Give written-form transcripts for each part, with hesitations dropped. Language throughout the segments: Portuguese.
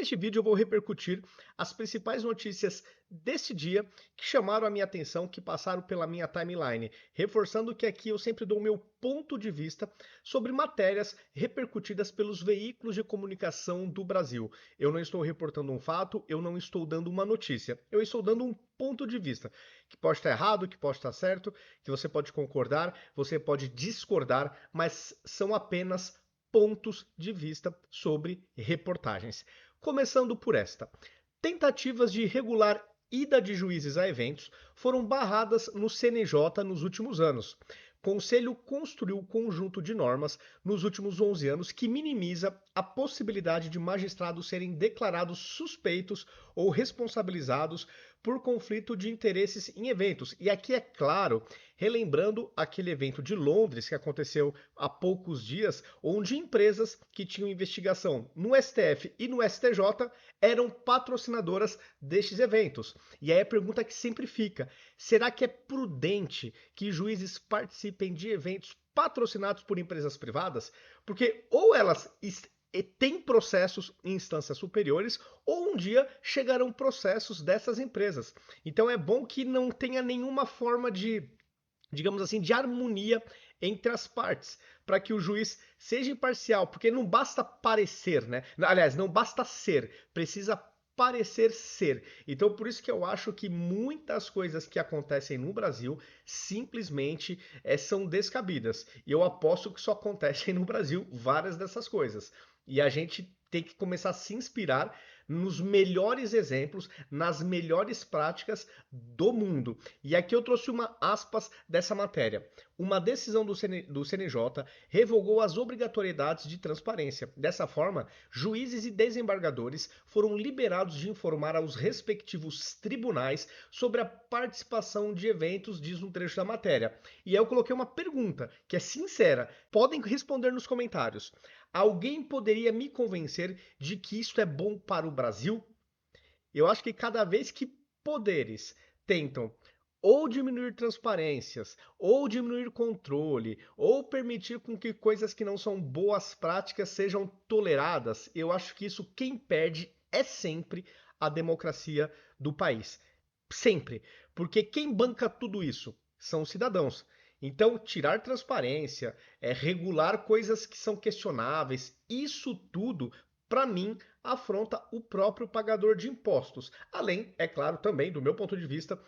neste vídeo eu vou repercutir as principais notícias deste dia que chamaram a minha atenção, que passaram pela minha timeline, reforçando que aqui eu sempre dou o meu ponto de vista sobre matérias repercutidas pelos veículos de comunicação do Brasil. Eu não estou reportando um fato, eu não estou dando uma notícia, eu estou dando um ponto de vista, que pode estar errado, que pode estar certo, que você pode concordar, você pode discordar, mas são apenas pontos de vista sobre reportagens. Começando por esta: tentativas de regular ida de juízes a eventos foram barradas no CNJ nos últimos anos. O Conselho construiu um conjunto de normas nos últimos 11 anos que minimiza a possibilidade de magistrados serem declarados suspeitos ou responsabilizados por conflito de interesses em eventos. E aqui é claro, relembrando aquele evento de Londres que aconteceu há poucos dias, onde empresas que tinham investigação no STF e no STJ eram patrocinadoras destes eventos. E aí a pergunta que sempre fica: será que é prudente que juízes participem de eventos patrocinados por empresas privadas? Porque ou elas têm processos em instâncias superiores, ou um dia chegarão processos dessas empresas. Então é bom que não tenha nenhuma forma de, digamos assim, de harmonia entre as partes, para que o juiz seja imparcial, porque não basta parecer, né? Aliás, não basta ser, precisa parecer ser. Então, por isso que eu acho que muitas coisas que acontecem no Brasil simplesmente são descabidas. E eu aposto que só acontecem no Brasil várias dessas coisas. E a gente tem que começar a se inspirar nos melhores exemplos, nas melhores práticas do mundo. E aqui eu trouxe uma aspas dessa matéria. Uma decisão do CNJ revogou as obrigatoriedades de transparência. Dessa forma, juízes e desembargadores foram liberados de informar aos respectivos tribunais sobre a participação de eventos, diz um trecho da matéria. E aí eu coloquei uma pergunta, que é sincera. Podem responder nos comentários. Alguém poderia me convencer de que isto é bom para o Brasil? Eu acho que cada vez que poderes tentam ou diminuir transparências, ou diminuir controle, ou permitir com que coisas que não são boas práticas sejam toleradas, eu acho que isso quem perde é sempre a democracia do país. Sempre. Porque quem banca tudo isso são os cidadãos. Então, tirar transparência, regular coisas que são questionáveis, isso tudo, para mim, afronta o próprio pagador de impostos. Além, é claro, também, do meu ponto de vista,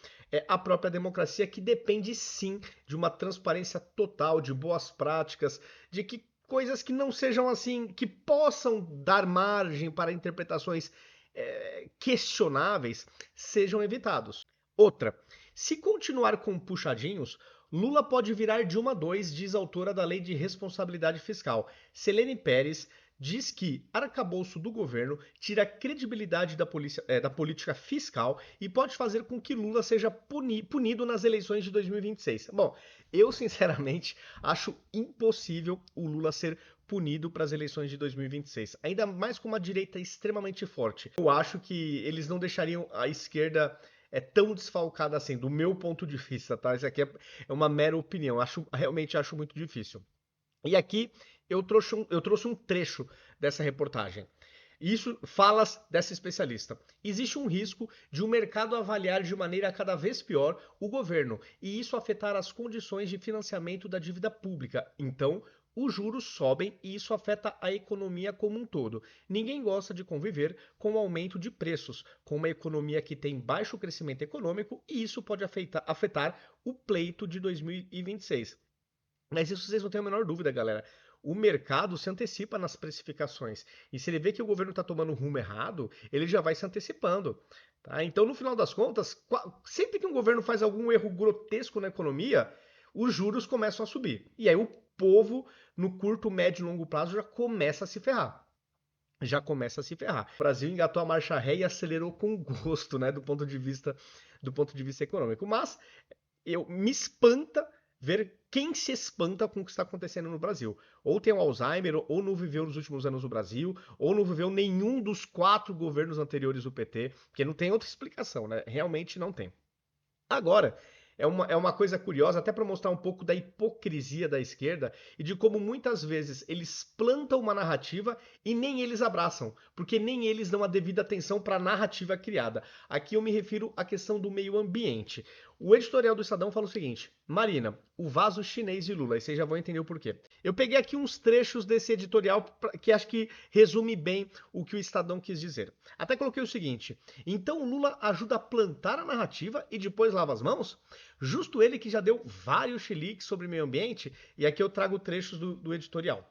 a própria democracia, que depende sim de uma transparência total, de boas práticas, de que coisas que não sejam assim, que possam dar margem para interpretações questionáveis, sejam evitados. Outra: se continuar com puxadinhos, Lula pode virar Dilma II, diz a autora da Lei de Responsabilidade Fiscal. Selene Pérez diz que arcabouço do governo tira a credibilidade da política fiscal e pode fazer com que Lula seja punido nas eleições de 2026. Bom, eu sinceramente acho impossível o Lula ser punido para as eleições de 2026, ainda mais com uma direita extremamente forte. Eu acho que eles não deixariam a esquerda tão desfalcada assim, do meu ponto de vista, tá? Isso aqui é uma mera opinião, realmente acho muito difícil. E aqui eu trouxe um trecho dessa reportagem. Isso falas dessa especialista. Existe um risco de o mercado avaliar de maneira cada vez pior o governo e isso afetar as condições de financiamento da dívida pública. Então, os juros sobem e isso afeta a economia como um todo. Ninguém gosta de conviver com o aumento de preços, com uma economia que tem baixo crescimento econômico e isso pode afetar o pleito de 2026. Mas isso vocês não têm a menor dúvida, galera. O mercado se antecipa nas precificações. E se ele vê que o governo está tomando um rumo errado, ele já vai se antecipando. Tá? Então, no final das contas, sempre que um governo faz algum erro grotesco na economia, os juros começam a subir. E aí o povo, no curto, médio e longo prazo, já começa a se ferrar. Já começa a se ferrar. O Brasil engatou a marcha ré e acelerou com gosto, né, do ponto de vista econômico. Mas me espanta ver quem se espanta com o que está acontecendo no Brasil. Ou tem o Alzheimer, ou não viveu nos últimos anos no Brasil, ou não viveu nenhum dos 4 governos anteriores do PT, porque não tem outra explicação, né? Realmente não tem. Agora, É uma coisa curiosa, até para mostrar um pouco da hipocrisia da esquerda e de como muitas vezes eles plantam uma narrativa e nem eles abraçam, porque nem eles dão a devida atenção para a narrativa criada. Aqui eu me refiro à questão do meio ambiente. O editorial do Estadão fala o seguinte: Marina, o vaso chinês de Lula, e vocês já vão entender o porquê. Eu peguei aqui uns trechos desse editorial que acho que resume bem o que o Estadão quis dizer. Até coloquei o seguinte: então o Lula ajuda a plantar a narrativa e depois lava as mãos? Justo ele que já deu vários chiliques sobre meio ambiente, e aqui eu trago trechos do editorial.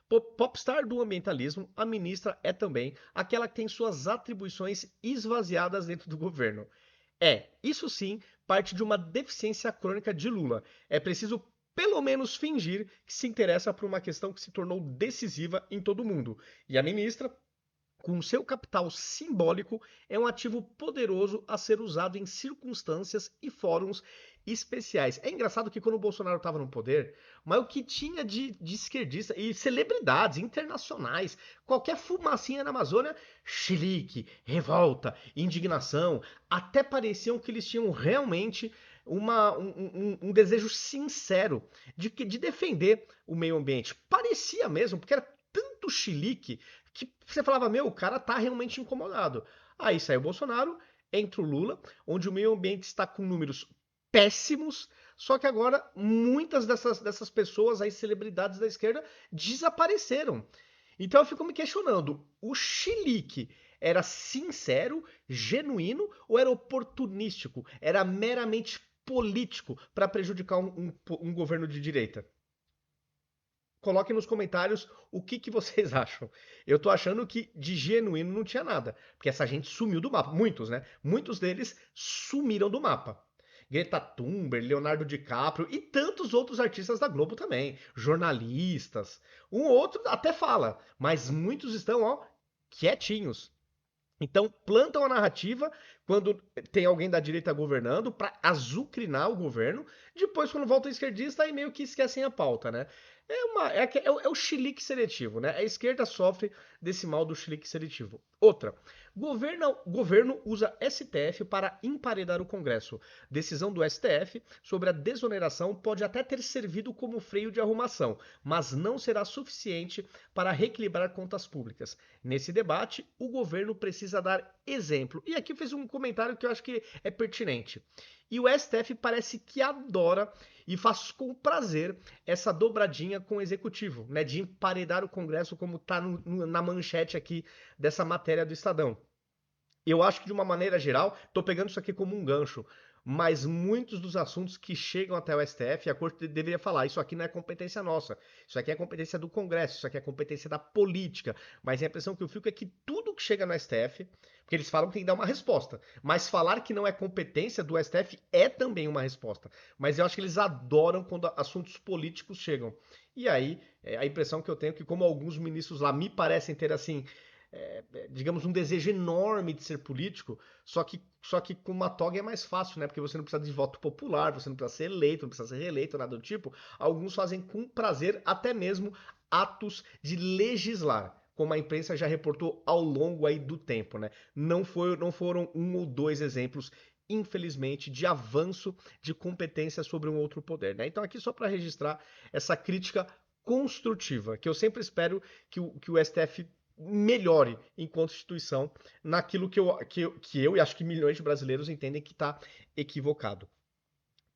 Popstar do ambientalismo, a ministra é também aquela que tem suas atribuições esvaziadas dentro do governo. Isso sim, parte de uma deficiência crônica de Lula. É preciso pelo menos fingir que se interessa por uma questão que se tornou decisiva em todo o mundo. E a ministra, com seu capital simbólico, é um ativo poderoso a ser usado em circunstâncias e fóruns especiais. É engraçado que quando o Bolsonaro estava no poder, mas o que tinha de esquerdista e celebridades internacionais, qualquer fumacinha na Amazônia, chilique, revolta, indignação, até pareciam que eles tinham realmente um desejo sincero de defender o meio ambiente. Parecia mesmo, porque era tanto chilique que você falava, meu, o cara tá realmente incomodado. Aí saiu o Bolsonaro, entra o Lula, onde o meio ambiente está com números péssimos, só que agora muitas dessas pessoas, as celebridades da esquerda, desapareceram. Então eu fico me questionando, o chilique era sincero, genuíno ou era oportunístico? Era meramente político para prejudicar um governo de direita? Coloquem nos comentários o que vocês acham. Eu tô achando que de genuíno não tinha nada, porque essa gente sumiu do mapa. Muitos, né? Muitos deles sumiram do mapa. Greta Thunberg, Leonardo DiCaprio e tantos outros artistas da Globo também, jornalistas. Um ou outro até fala, mas muitos estão, ó, quietinhos. Então, plantam a narrativa quando tem alguém da direita governando para azucrinar o governo. Depois, quando volta o esquerdista, aí meio que esquecem a pauta, né? É o chilique seletivo, né? A esquerda sofre desse mal do chilique seletivo. Outra, governo usa STF para emparedar o Congresso. Decisão do STF sobre a desoneração pode até ter servido como freio de arrumação, mas não será suficiente para reequilibrar contas públicas. Nesse debate, o governo precisa dar exemplo. E aqui fez um comentário que eu acho que é pertinente. E o STF parece que adora e faz com prazer essa dobradinha com o executivo, né, de emparedar o Congresso, como está na manchete aqui dessa matéria do Estadão. Eu acho que de uma maneira geral, estou pegando isso aqui como um gancho, mas muitos dos assuntos que chegam até o STF, a Corte deveria falar, isso aqui não é competência nossa, isso aqui é competência do Congresso, isso aqui é competência da política, mas a impressão que eu fico é que tudo que chega no STF, porque eles falam que tem que dar uma resposta, mas falar que não é competência do STF é também uma resposta, mas eu acho que eles adoram quando assuntos políticos chegam. E aí, a impressão que eu tenho é que como alguns ministros lá me parecem ter assim digamos, um desejo enorme de ser político, só que com uma toga é mais fácil, né? Porque você não precisa de voto popular, você não precisa ser eleito, não precisa ser reeleito, nada do tipo. Alguns fazem com prazer até mesmo atos de legislar, como a imprensa já reportou ao longo aí do tempo, né? Não foram um ou dois exemplos, infelizmente, de avanço de competência sobre um outro poder, né? Então aqui só para registrar essa crítica construtiva, que eu sempre espero que o STF melhore enquanto instituição naquilo que eu e acho que milhões de brasileiros entendem que está equivocado.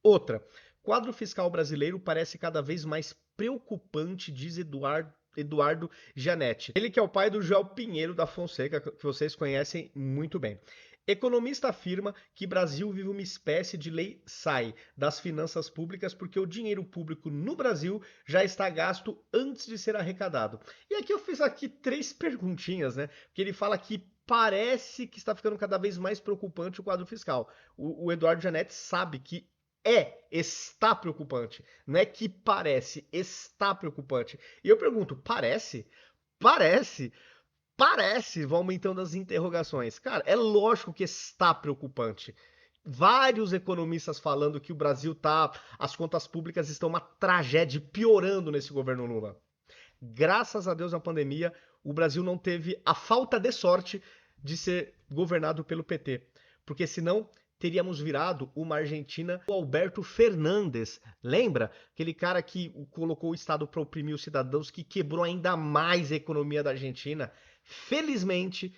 Outra, quadro fiscal brasileiro parece cada vez mais preocupante, diz Eduardo Gianetti. Ele que é o pai do Joel Pinheiro da Fonseca, que vocês conhecem muito bem. Economista afirma que Brasil vive uma espécie de lei sai das finanças públicas porque o dinheiro público no Brasil já está gasto antes de ser arrecadado. E aqui eu fiz aqui três perguntinhas, né? Porque ele fala que parece que está ficando cada vez mais preocupante o quadro fiscal. O Eduardo Gianetti sabe que está preocupante. Não é que parece, está preocupante. E eu pergunto, parece? Parece? Parece, vão aumentando as interrogações. Cara, é lógico que está preocupante. Vários economistas falando que o Brasil tá, as contas públicas estão uma tragédia, piorando nesse governo Lula. Graças a Deus na pandemia, o Brasil não teve a falta de sorte de ser governado pelo PT, porque senão teríamos virado uma Argentina do Alberto Fernandes. Lembra? Aquele cara que colocou o Estado para oprimir os cidadãos, que quebrou ainda mais a economia da Argentina. Felizmente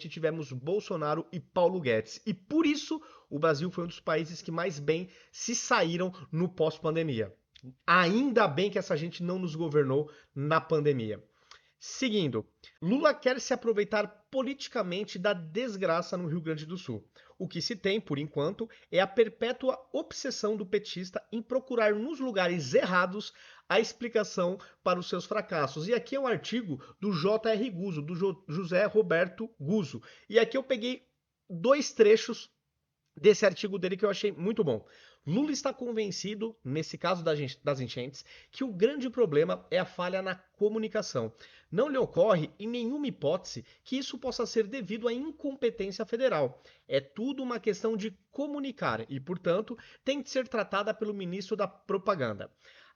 tivemos Bolsonaro e Paulo Guedes. E por isso o Brasil foi um dos países que mais bem se saíram no pós-pandemia. Ainda bem que essa gente não nos governou na pandemia. Seguindo, Lula quer se aproveitar politicamente da desgraça no Rio Grande do Sul. O que se tem, por enquanto, é a perpétua obsessão do petista em procurar nos lugares errados a explicação para os seus fracassos. E aqui é um artigo do J.R. Guzzo, do José Roberto Guzzo. E aqui eu peguei 2 trechos desse artigo dele que eu achei muito bom. Lula está convencido, nesse caso das enchentes, que o grande problema é a falha na comunicação. Não lhe ocorre, em nenhuma hipótese, que isso possa ser devido à incompetência federal. É tudo uma questão de comunicar e, portanto, tem que ser tratada pelo ministro da Propaganda.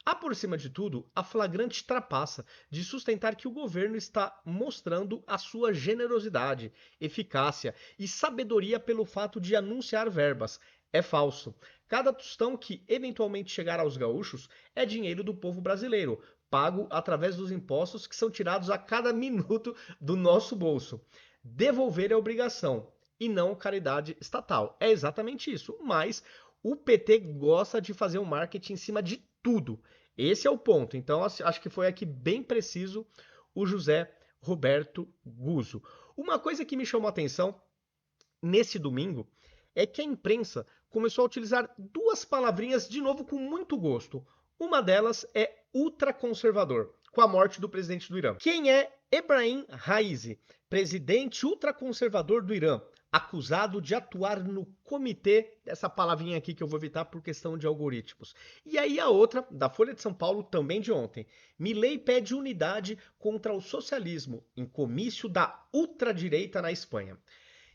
Há, por cima de tudo, a flagrante trapaça de sustentar que o governo está mostrando a sua generosidade, eficácia e sabedoria pelo fato de anunciar verbas. É falso. Cada tostão que eventualmente chegar aos gaúchos é dinheiro do povo brasileiro, pago através dos impostos que são tirados a cada minuto do nosso bolso. Devolver é obrigação e não caridade estatal. É exatamente isso, mas o PT gosta de fazer um marketing em cima de tudo. Esse é o ponto. Então, acho que foi aqui bem preciso o José Roberto Guzzo. Uma coisa que me chamou a atenção nesse domingo é que a imprensa começou a utilizar 2 palavrinhas de novo com muito gosto. Uma delas é ultraconservador, com a morte do presidente do Irã. Quem é Ebrahim Raisi, presidente ultraconservador do Irã, acusado de atuar no comitê, essa palavrinha aqui que eu vou evitar por questão de algoritmos. E aí a outra, da Folha de São Paulo, também de ontem. Milei pede unidade contra o socialismo em comício da ultradireita na Espanha.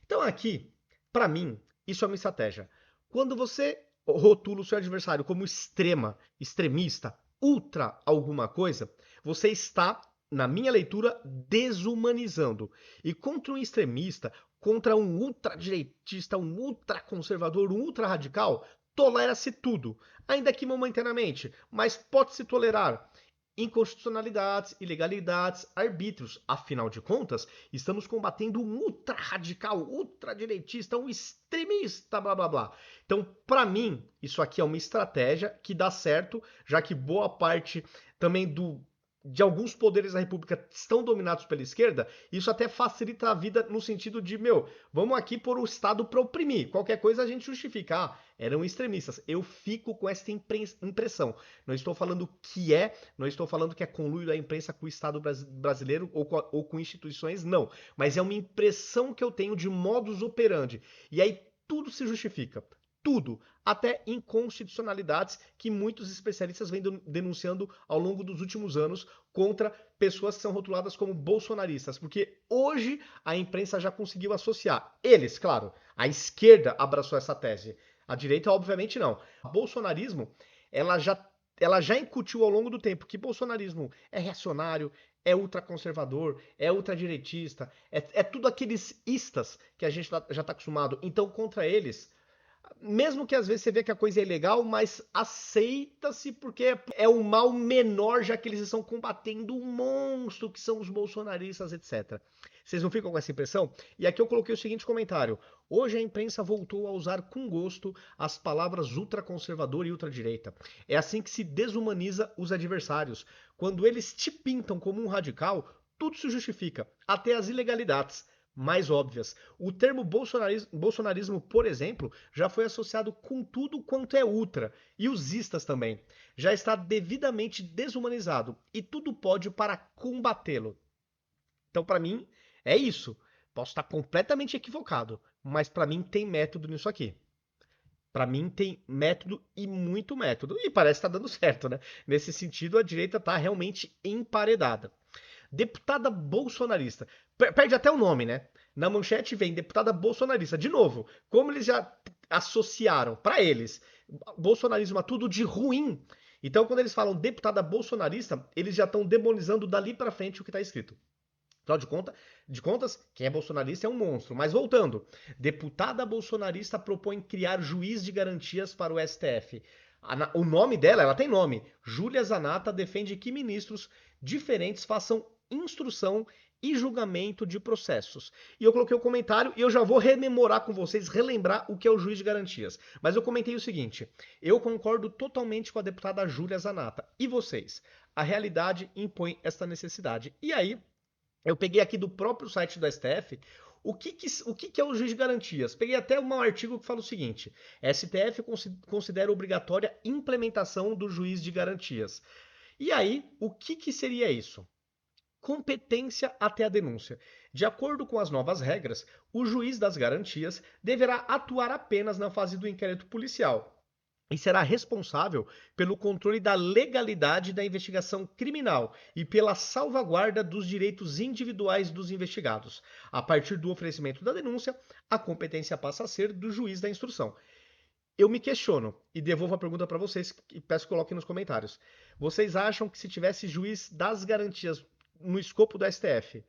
Então aqui, para mim, isso é uma estratégia. Quando você rotula o seu adversário como extremista, ultra alguma coisa, você está, na minha leitura, desumanizando. E contra um extremista, contra um ultradireitista, um ultraconservador, um ultrarradical, tolera-se tudo, ainda que momentaneamente, mas pode-se tolerar inconstitucionalidades, ilegalidades, arbítrios. Afinal de contas, estamos combatendo um ultra-radical, ultradireitista, um extremista, blá blá blá. Então, para mim, isso aqui é uma estratégia que dá certo, já que boa parte também de alguns poderes da República estão dominados pela esquerda, isso até facilita a vida no sentido de, vamos aqui pôr o Estado para oprimir. Qualquer coisa a gente justifica. Eram extremistas. Eu fico com essa impressão. Não estou falando que não estou falando que é conluio da imprensa com o Estado brasileiro ou com instituições, não. Mas é uma impressão que eu tenho de modus operandi. E aí tudo se justifica. Tudo, até inconstitucionalidades que muitos especialistas vêm denunciando ao longo dos últimos anos contra pessoas que são rotuladas como bolsonaristas, porque hoje a imprensa já conseguiu associar. Eles, claro, a esquerda abraçou essa tese, a direita obviamente não. O bolsonarismo, ela já incutiu ao longo do tempo que bolsonarismo é reacionário, é ultraconservador, é ultradireitista, é tudo aqueles istas que a gente já está acostumado. Então, contra eles, mesmo que às vezes você vê que a coisa é ilegal, mas aceita-se porque é o mal menor, já que eles estão combatendo um monstro que são os bolsonaristas, etc. Vocês não ficam com essa impressão? E aqui eu coloquei o seguinte comentário. Hoje a imprensa voltou a usar com gosto as palavras ultraconservador e ultradireita. É assim que se desumaniza os adversários. Quando eles te pintam como um radical, tudo se justifica, até as ilegalidades mais óbvias. O termo bolsonarismo, por exemplo, já foi associado com tudo quanto é ultra, e os istas também. Já está devidamente desumanizado, e tudo pode para combatê-lo. Então, para mim, é isso. Posso estar completamente equivocado, mas para mim tem método nisso aqui. Para mim tem método e muito método. E parece estar dando certo, né? Nesse sentido, a direita está realmente emparedada. Deputada bolsonarista. Perde até o nome, né? Na manchete vem deputada bolsonarista. De novo, como eles já associaram para eles bolsonarismo a tudo de ruim. Então, quando eles falam deputada bolsonarista, eles já estão demonizando dali para frente o que está escrito. Afinal de contas, quem é bolsonarista é um monstro. Mas voltando, deputada bolsonarista propõe criar juiz de garantias para o STF. O nome dela, ela tem nome. Júlia Zanata defende que ministros diferentes façam instrução e julgamento de processos. E eu coloquei o comentário e eu já vou rememorar com vocês, relembrar o que é o juiz de garantias. Mas eu comentei o seguinte: eu concordo totalmente com a deputada Júlia Zanata. E vocês? A realidade impõe esta necessidade. E aí, eu peguei aqui do próprio site do STF o que é o juiz de garantias. Peguei até um artigo que fala o seguinte: STF considera obrigatória a implementação do juiz de garantias. E aí, o que seria isso? Competência até a denúncia. De acordo com as novas regras, o juiz das garantias deverá atuar apenas na fase do inquérito policial e será responsável pelo controle da legalidade da investigação criminal e pela salvaguarda dos direitos individuais dos investigados. A partir do oferecimento da denúncia, a competência passa a ser do juiz da instrução. Eu me questiono e devolvo a pergunta para vocês e peço que coloquem nos comentários. Vocês acham que se tivesse juiz das garantias no escopo do STF,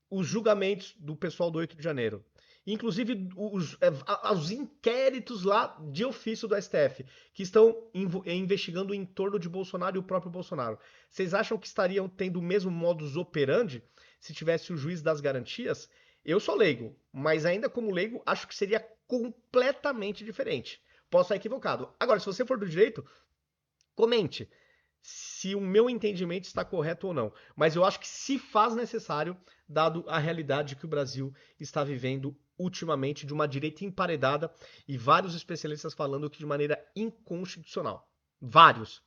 os julgamentos do pessoal do 8 de janeiro, inclusive os inquéritos lá de ofício do STF, que estão investigando o entorno de Bolsonaro e o próprio Bolsonaro, vocês acham que estariam tendo o mesmo modus operandi se tivesse o juiz das garantias? Eu sou leigo, mas ainda como leigo, acho que seria completamente diferente. Posso estar equivocado. Agora, se você for do direito, comente se o meu entendimento está correto ou não. Mas eu acho que se faz necessário, dado a realidade que o Brasil está vivendo ultimamente, de uma direita emparedada e vários especialistas falando que de maneira inconstitucional. Vários.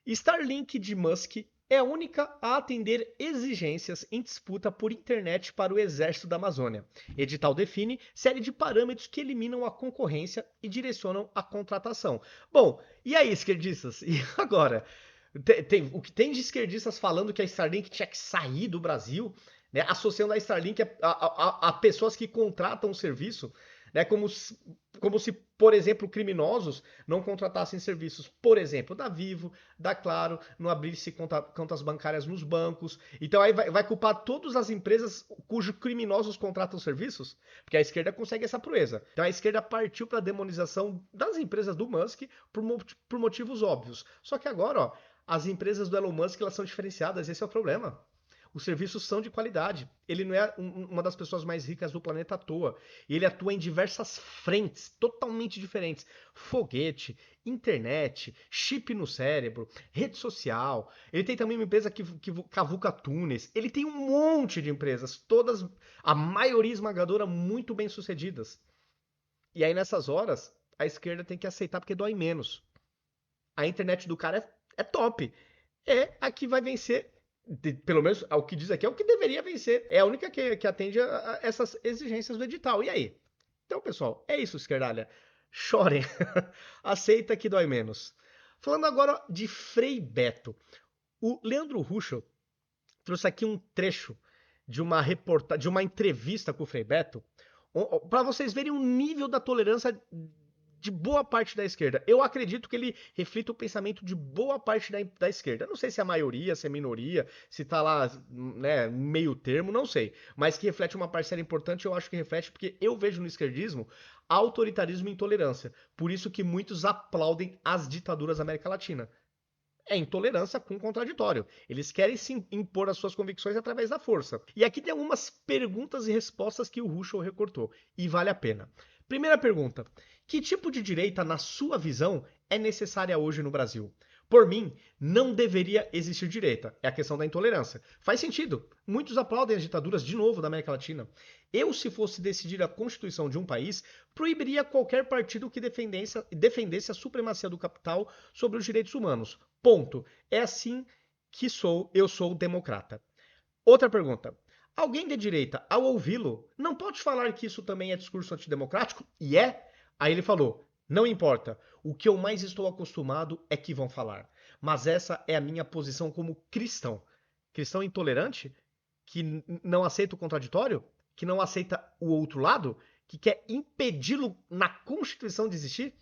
Starlink de Musk é a única a atender exigências em disputa por internet para o exército da Amazônia. Edital define série de parâmetros que eliminam a concorrência e direcionam a contratação. Bom, e aí, esquerdistas? E agora? O que tem de esquerdistas falando que a Starlink tinha que sair do Brasil, né, associando a Starlink a pessoas que contratam o serviço, né, como se, por exemplo, criminosos não contratassem serviços, por exemplo, da Vivo, da Claro, não abrisse contas bancárias nos bancos. Então aí vai culpar todas as empresas cujos criminosos contratam serviços, porque a esquerda consegue essa proeza. Então a esquerda partiu para a demonização das empresas do Musk por motivos óbvios. Só que agora, ó, as empresas do Elon Musk, elas são diferenciadas, esse é o problema. Os serviços são de qualidade. Ele não é uma das pessoas mais ricas do planeta à toa. Ele atua em diversas frentes totalmente diferentes. Foguete, internet, chip no cérebro, rede social. Ele tem também uma empresa que cavuca túneis. Ele tem um monte de empresas, todas, a maioria esmagadora, muito bem sucedidas. E aí nessas horas, a esquerda tem que aceitar porque dói menos. A internet do cara é top. É a que vai vencer, pelo menos ao que diz aqui, é o que deveria vencer. É a única que atende a essas exigências do edital. E aí? Então, pessoal, é isso, esquerdalha. Chorem. Aceita que dói menos. Falando agora de Frei Beto. O Leandro Ruschel trouxe aqui um trecho de uma entrevista com o Frei Beto, para vocês verem o nível da tolerância de boa parte da esquerda. Eu acredito que ele reflita o pensamento de boa parte da esquerda. Não sei se é a maioria, se é a minoria, se tá lá, né, meio termo, não sei. Mas que reflete uma parcela importante, eu acho que reflete, porque eu vejo no esquerdismo autoritarismo e intolerância. Por isso que muitos aplaudem as ditaduras da América Latina. É intolerância com contraditório. Eles querem se impor as suas convicções através da força. E aqui tem algumas perguntas e respostas que o Ruschel recortou. E vale a pena. Primeira pergunta: que tipo de direita, na sua visão, é necessária hoje no Brasil? Por mim, não deveria existir direita. É a questão da intolerância. Faz sentido. Muitos aplaudem as ditaduras, de novo, da América Latina. Eu, se fosse decidir a constituição de um país, proibiria qualquer partido que defendesse a supremacia do capital sobre os direitos humanos. Ponto. É assim que eu sou democrata. Outra pergunta. Alguém de direita, ao ouvi-lo, não pode falar que isso também é discurso antidemocrático? E é? Aí ele falou: não importa, o que eu mais estou acostumado é que vão falar. Mas essa é a minha posição como cristão. Cristão intolerante? Que não aceita o contraditório? Que não aceita o outro lado? Que quer impedi-lo na Constituição de existir?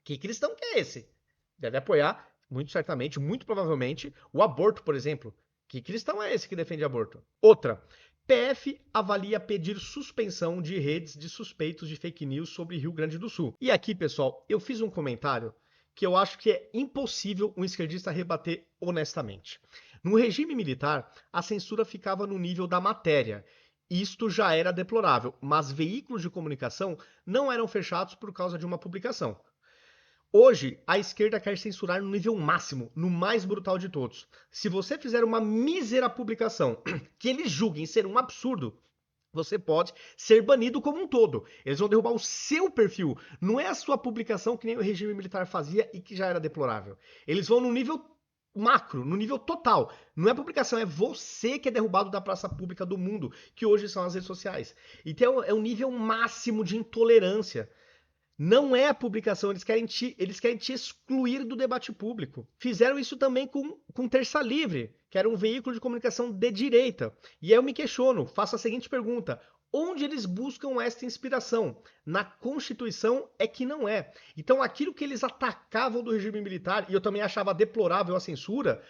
Que cristão que é esse? Deve apoiar, muito certamente, muito provavelmente, o aborto, por exemplo, Que cristão é esse que defende aborto? Outra, PF avalia pedir suspensão de redes de suspeitos de fake news sobre Rio Grande do Sul. E aqui, pessoal, eu fiz um comentário que eu acho que é impossível um esquerdista rebater honestamente. No regime militar, a censura ficava no nível da matéria. Isto já era deplorável, mas veículos de comunicação não eram fechados por causa de uma publicação. Hoje, a esquerda quer censurar no nível máximo, no mais brutal de todos. Se você fizer uma mísera publicação que eles julguem ser um absurdo, você pode ser banido como um todo. Eles vão derrubar o seu perfil. Não é a sua publicação que nem o regime militar fazia e que já era deplorável. Eles vão no nível macro, no nível total. Não é a publicação, é você que é derrubado da praça pública do mundo, que hoje são as redes sociais. Então é um nível máximo de intolerância. Não é a publicação, eles querem te excluir do debate público. Fizeram isso também com Terça Livre, que era um veículo de comunicação de direita. E aí eu me questiono, faço a seguinte pergunta: onde eles buscam esta inspiração? Na Constituição é que não é. Então aquilo que eles atacavam do regime militar, e eu também achava deplorável a censura,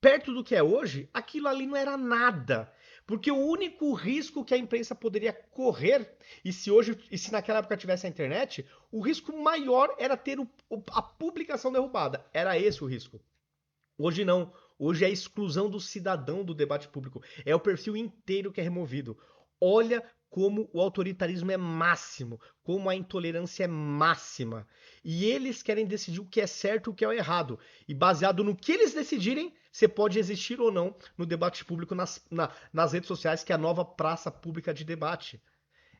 perto do que é hoje, aquilo ali não era nada. Porque o único risco que a imprensa poderia correr, e se naquela época tivesse a internet, o risco maior era ter a publicação derrubada. Era esse o risco. Hoje não. Hoje é a exclusão do cidadão do debate público. É o perfil inteiro que é removido. Olha como o autoritarismo é máximo, como a intolerância é máxima. E eles querem decidir o que é certo e o que é errado. E baseado no que eles decidirem, você pode existir ou não no debate público nas redes sociais, que é a nova praça pública de debate.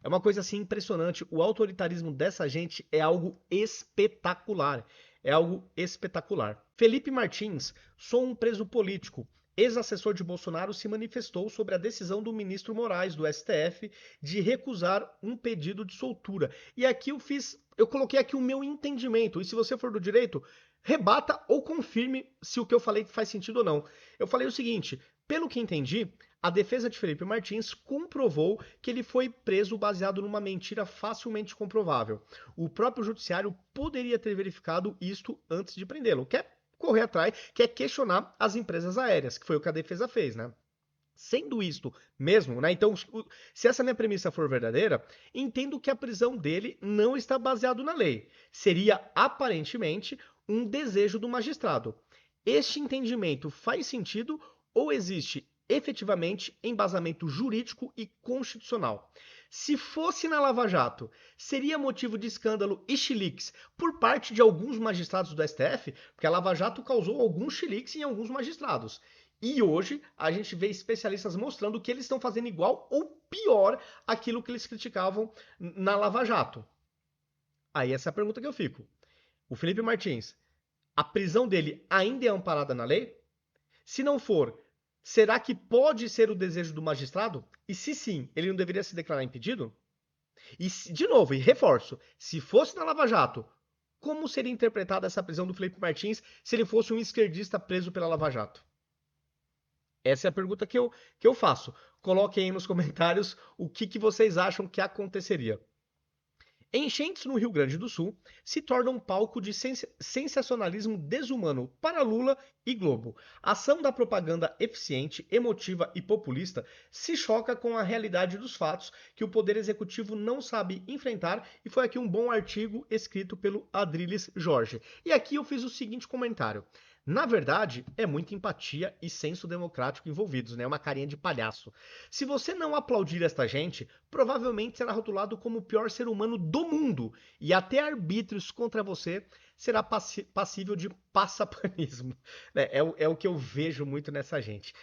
É uma coisa assim impressionante. O autoritarismo dessa gente é algo espetacular. É algo espetacular. Felipe Martins, sou um preso político. Ex-assessor de Bolsonaro se manifestou sobre a decisão do ministro Moraes, do STF, de recusar um pedido de soltura. E aqui eu coloquei aqui o meu entendimento. E se você for do direito, rebata ou confirme se o que eu falei faz sentido ou não. Eu falei o seguinte: pelo que entendi, a defesa de Felipe Martins comprovou que ele foi preso baseado numa mentira facilmente comprovável. O próprio judiciário poderia ter verificado isto antes de prendê-lo. Quer correr atrás, quer questionar as empresas aéreas, que foi o que a defesa fez, né? Sendo isto mesmo, né? Então, se essa minha premissa for verdadeira, entendo que a prisão dele não está baseado na lei. Seria aparentemente um desejo do magistrado. Este entendimento faz sentido ou existe efetivamente embasamento jurídico e constitucional? Se fosse na Lava Jato, seria motivo de escândalo e chiliques por parte de alguns magistrados do STF, porque a Lava Jato causou alguns chiliques em alguns magistrados. E hoje a gente vê especialistas mostrando que eles estão fazendo igual ou pior aquilo que eles criticavam na Lava Jato. Aí essa é a pergunta que eu fico. O Felipe Martins, a prisão dele ainda é amparada na lei? Se não for, será que pode ser o desejo do magistrado? E se sim, ele não deveria se declarar impedido? E, de novo, e reforço, se fosse na Lava Jato, como seria interpretada essa prisão do Felipe Martins se ele fosse um esquerdista preso pela Lava Jato? Essa é a pergunta que eu faço. Coloquem aí nos comentários o que vocês acham que aconteceria. Enchentes no Rio Grande do Sul se tornam um palco de sensacionalismo desumano para Lula e Globo. A ação da propaganda eficiente, emotiva e populista se choca com a realidade dos fatos que o Poder Executivo não sabe enfrentar, e foi aqui um bom artigo escrito pelo Adriles Jorge. E aqui eu fiz o seguinte comentário. Na verdade, é muita empatia e senso democrático envolvidos, né? Uma carinha de palhaço. Se você não aplaudir esta gente, provavelmente será rotulado como o pior ser humano do mundo, e até arbítrios contra você será passível de passapanismo. Né? É o que eu vejo muito nessa gente.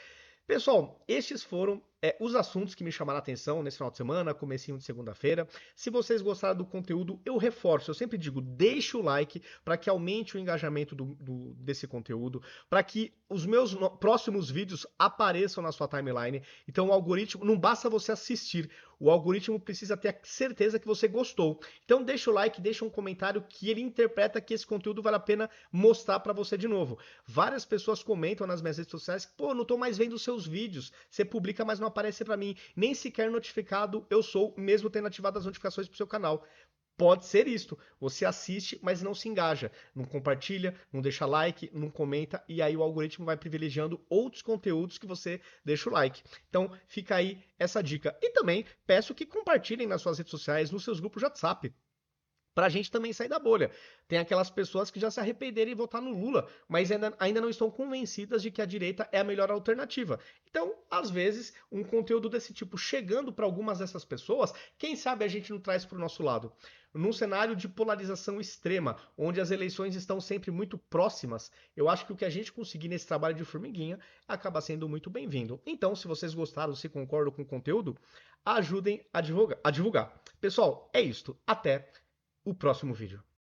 Pessoal, estes foram os assuntos que me chamaram a atenção nesse final de semana, comecinho de segunda-feira. Se vocês gostaram do conteúdo, eu reforço, eu sempre digo, deixe o like para que aumente o engajamento desse conteúdo, para que os meus próximos vídeos apareçam na sua timeline. Então o algoritmo, não basta você assistir, o algoritmo precisa ter a certeza que você gostou. Então deixa o like, deixa um comentário que ele interpreta que esse conteúdo vale a pena mostrar para você de novo. Várias pessoas comentam nas minhas redes sociais, pô, não estou mais vendo os seus vídeos, você publica, mas não aparece para mim, nem sequer notificado eu sou, mesmo tendo ativado as notificações pro seu canal. Pode ser isto. Você assiste, mas não se engaja. Não compartilha, não deixa like, não comenta, e aí o algoritmo vai privilegiando outros conteúdos que você deixa o like. Então, fica aí essa dica. E também peço que compartilhem nas suas redes sociais, nos seus grupos de WhatsApp. Pra gente também sair da bolha. Tem aquelas pessoas que já se arrependeram de votar no Lula, mas ainda não estão convencidas de que a direita é a melhor alternativa. Então, às vezes, um conteúdo desse tipo chegando para algumas dessas pessoas, quem sabe a gente não traz para o nosso lado. Num cenário de polarização extrema, onde as eleições estão sempre muito próximas, eu acho que o que a gente conseguir nesse trabalho de formiguinha acaba sendo muito bem-vindo. Então, se vocês gostaram, se concordam com o conteúdo, ajudem a divulgar. Pessoal, é isto. Até o próximo vídeo.